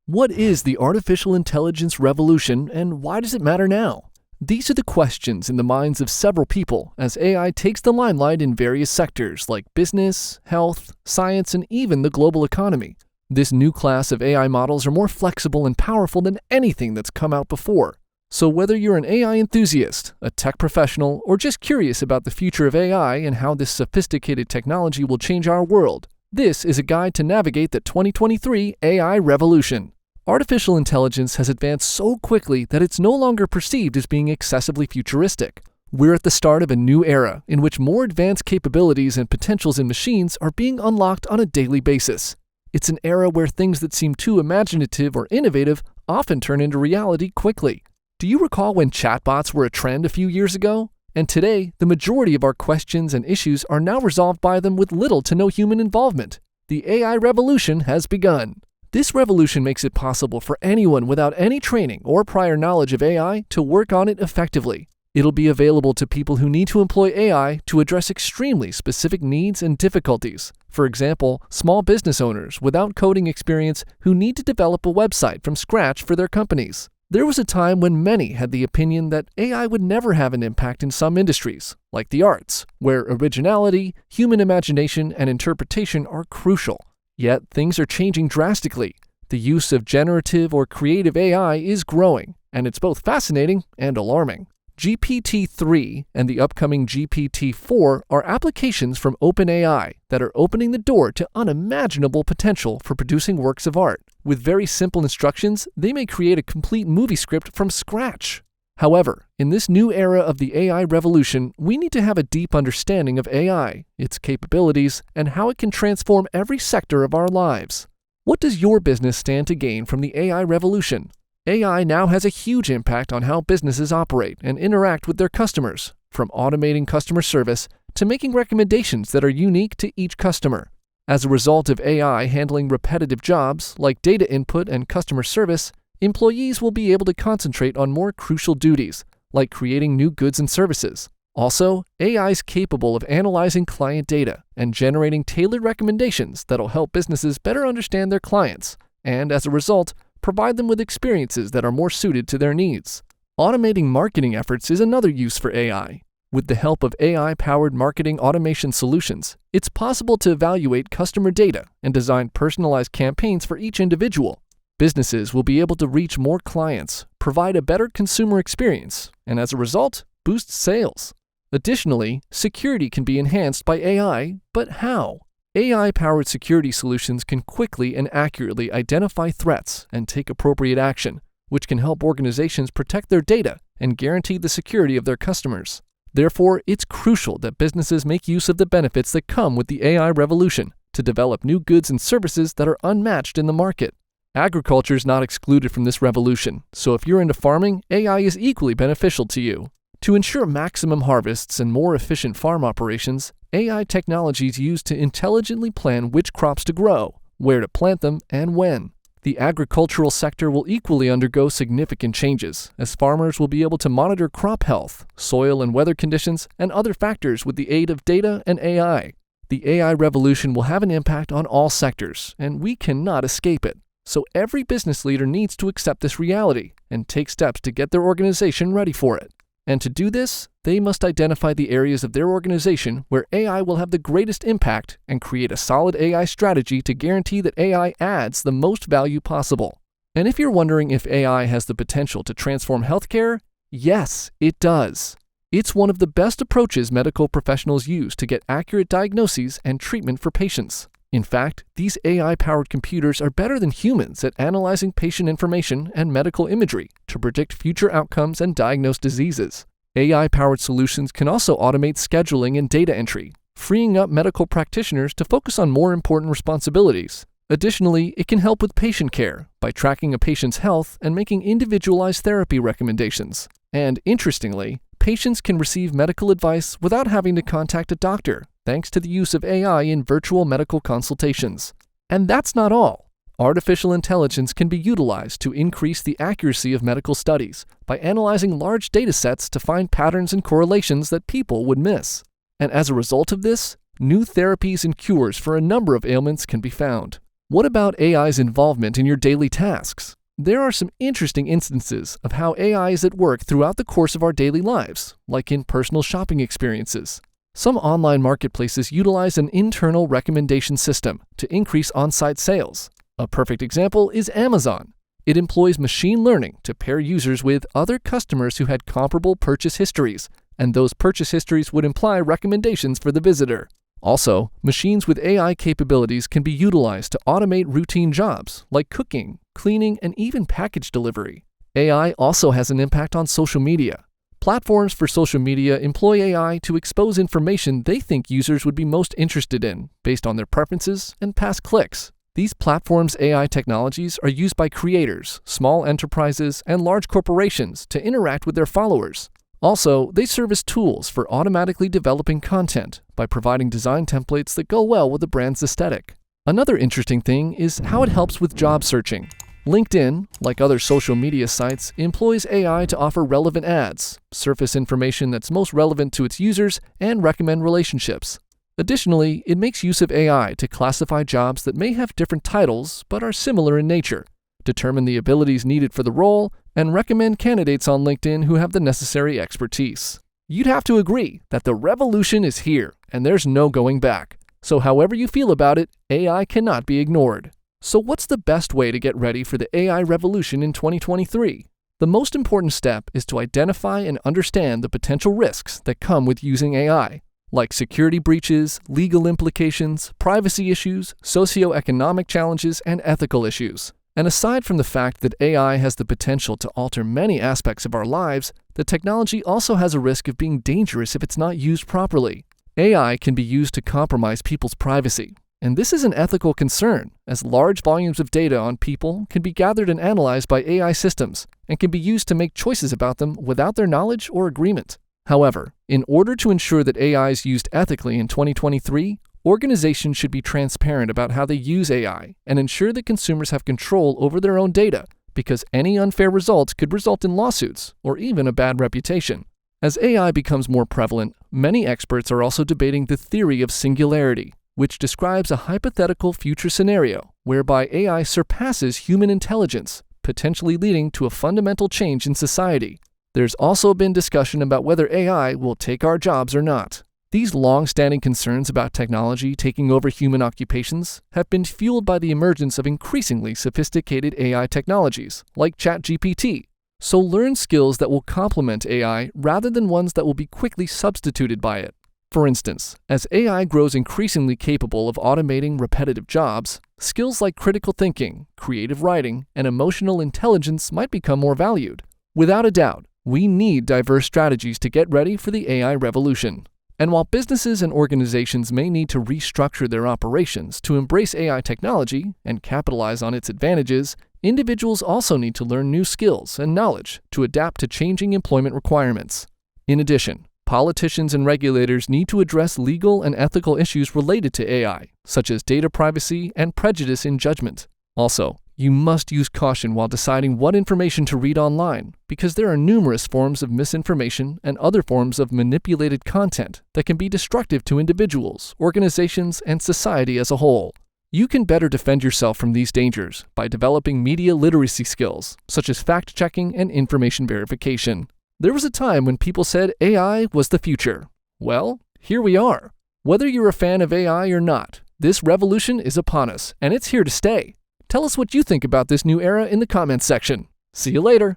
What is the artificial intelligence revolution and why does it matter now? These are the questions in the minds of several people as AI takes the limelight in various sectors like business, health, science, and even the global economy. This new class of AI models are more flexible and powerful than anything that's come out before. So whether you're an AI enthusiast, a tech professional, or just curious about the future of AI and how this sophisticated technology will change our world, this is a guide to navigate the 2023 AI revolution. Artificial intelligence has advanced so quickly that it's no longer perceived as being excessively futuristic. We're at the start of a new era in which more advanced capabilities and potentials in machines are being unlocked on a daily basis. It's an era where things that seem too imaginative or innovative often turn into reality quickly. Do you recall when chatbots were a trend a few years ago? And today, the majority of our questions and issues are now resolved by them with little to no human involvement. The AI revolution has begun. This revolution makes it possible for anyone without any training or prior knowledge of AI to work on it effectively. It'll be available to people who need to employ AI to address extremely specific needs and difficulties. For example, small business owners without coding experience who need to develop a website from scratch for their companies. There was a time when many had the opinion that AI would never have an impact in some industries, like the arts, where originality, human imagination, and interpretation are crucial. Yet things are changing drastically. The use of generative or creative AI is growing, and it's both fascinating and alarming. GPT-3 and the upcoming GPT-4 are applications from OpenAI that are opening the door to unimaginable potential for producing works of art. With very simple instructions, they may create a complete movie script from scratch. However, in this new era of the AI revolution, we need to have a deep understanding of AI, its capabilities, and how it can transform every sector of our lives. What does your business stand to gain from the AI revolution? AI now has a huge impact on how businesses operate and interact with their customers, from automating customer service to making recommendations that are unique to each customer. As a result of AI handling repetitive jobs like data input and customer service, employees will be able to concentrate on more crucial duties, like creating new goods and services. Also, AI is capable of analyzing client data and generating tailored recommendations that'll help businesses better understand their clients, and as a result, provide them with experiences that are more suited to their needs. Automating marketing efforts is another use for AI. With the help of AI-powered marketing automation solutions, it's possible to evaluate customer data and design personalized campaigns for each individual. Businesses will be able to reach more clients, provide a better consumer experience, and as a result, boost sales. Additionally, security can be enhanced by AI, but how? AI-powered security solutions can quickly and accurately identify threats and take appropriate action, which can help organizations protect their data and guarantee the security of their customers. Therefore, it's crucial that businesses make use of the benefits that come with the AI revolution to develop new goods and services that are unmatched in the market. Agriculture is not excluded from this revolution, so if you're into farming, AI is equally beneficial to you. To ensure maximum harvests and more efficient farm operations, AI technology is used to intelligently plan which crops to grow, where to plant them, and when. The agricultural sector will equally undergo significant changes, as farmers will be able to monitor crop health, soil and weather conditions, and other factors with the aid of data and AI. The AI revolution will have an impact on all sectors, and we cannot escape it. So every business leader needs to accept this reality and take steps to get their organization ready for it. And to do this, they must identify the areas of their organization where AI will have the greatest impact and create a solid AI strategy to guarantee that AI adds the most value possible. And if you're wondering if AI has the potential to transform healthcare, yes, it does. It's one of the best approaches medical professionals use to get accurate diagnoses and treatment for patients. In fact, these AI-powered computers are better than humans at analyzing patient information and medical imagery to predict future outcomes and diagnose diseases. AI-powered solutions can also automate scheduling and data entry, freeing up medical practitioners to focus on more important responsibilities. Additionally, it can help with patient care by tracking a patient's health and making individualized therapy recommendations. And interestingly, patients can receive medical advice without having to contact a doctor, thanks to the use of AI in virtual medical consultations. And that's not all. Artificial intelligence can be utilized to increase the accuracy of medical studies by analyzing large data sets to find patterns and correlations that people would miss. And as a result of this, new therapies and cures for a number of ailments can be found. What about AI's involvement in your daily tasks? There are some interesting instances of how AI is at work throughout the course of our daily lives, like in personal shopping experiences. Some online marketplaces utilize an internal recommendation system to increase on-site sales. A perfect example is Amazon. It employs machine learning to pair users with other customers who had comparable purchase histories, and those purchase histories would imply recommendations for the visitor. Also, machines with AI capabilities can be utilized to automate routine jobs like cooking, cleaning, and even package delivery. AI also has an impact on social media. Platforms for social media employ AI to expose information they think users would be most interested in based on their preferences and past clicks. These platforms' AI technologies are used by creators, small enterprises, and large corporations to interact with their followers. Also, they serve as tools for automatically developing content by providing design templates that go well with the brand's aesthetic. Another interesting thing is how it helps with job searching. LinkedIn, like other social media sites, employs AI to offer relevant ads, surface information that's most relevant to its users, and recommend relationships. Additionally, it makes use of AI to classify jobs that may have different titles but are similar in nature, determine the abilities needed for the role, and recommend candidates on LinkedIn who have the necessary expertise. You'd have to agree that the revolution is here and there's no going back. So however you feel about it, AI cannot be ignored. So what's the best way to get ready for the AI revolution in 2023? The most important step is to identify and understand the potential risks that come with using AI, like security breaches, legal implications, privacy issues, socioeconomic challenges, and ethical issues. And aside from the fact that AI has the potential to alter many aspects of our lives, the technology also has a risk of being dangerous if it's not used properly. AI can be used to compromise people's privacy. And this is an ethical concern, as large volumes of data on people can be gathered and analyzed by AI systems and can be used to make choices about them without their knowledge or agreement. However, in order to ensure that AI is used ethically in 2023, organizations should be transparent about how they use AI and ensure that consumers have control over their own data, because any unfair results could result in lawsuits or even a bad reputation. As AI becomes more prevalent, many experts are also debating the theory of singularity, which describes a hypothetical future scenario whereby AI surpasses human intelligence, potentially leading to a fundamental change in society. There's also been discussion about whether AI will take our jobs or not. These long-standing concerns about technology taking over human occupations have been fueled by the emergence of increasingly sophisticated AI technologies, like ChatGPT. So learn skills that will complement AI rather than ones that will be quickly substituted by it. For instance, as AI grows increasingly capable of automating repetitive jobs, skills like critical thinking, creative writing, and emotional intelligence might become more valued. Without a doubt, we need diverse strategies to get ready for the AI revolution. And while businesses and organizations may need to restructure their operations to embrace AI technology and capitalize on its advantages, individuals also need to learn new skills and knowledge to adapt to changing employment requirements. In addition, politicians and regulators need to address legal and ethical issues related to AI, such as data privacy and prejudice in judgment. Also, you must use caution while deciding what information to read online, because there are numerous forms of misinformation and other forms of manipulated content that can be destructive to individuals, organizations, and society as a whole. You can better defend yourself from these dangers by developing media literacy skills, such as fact-checking and information verification. There was a time when people said AI was the future. Well, here we are. Whether you're a fan of AI or not, this revolution is upon us, and it's here to stay. Tell us what you think about this new era in the comments section. See you later.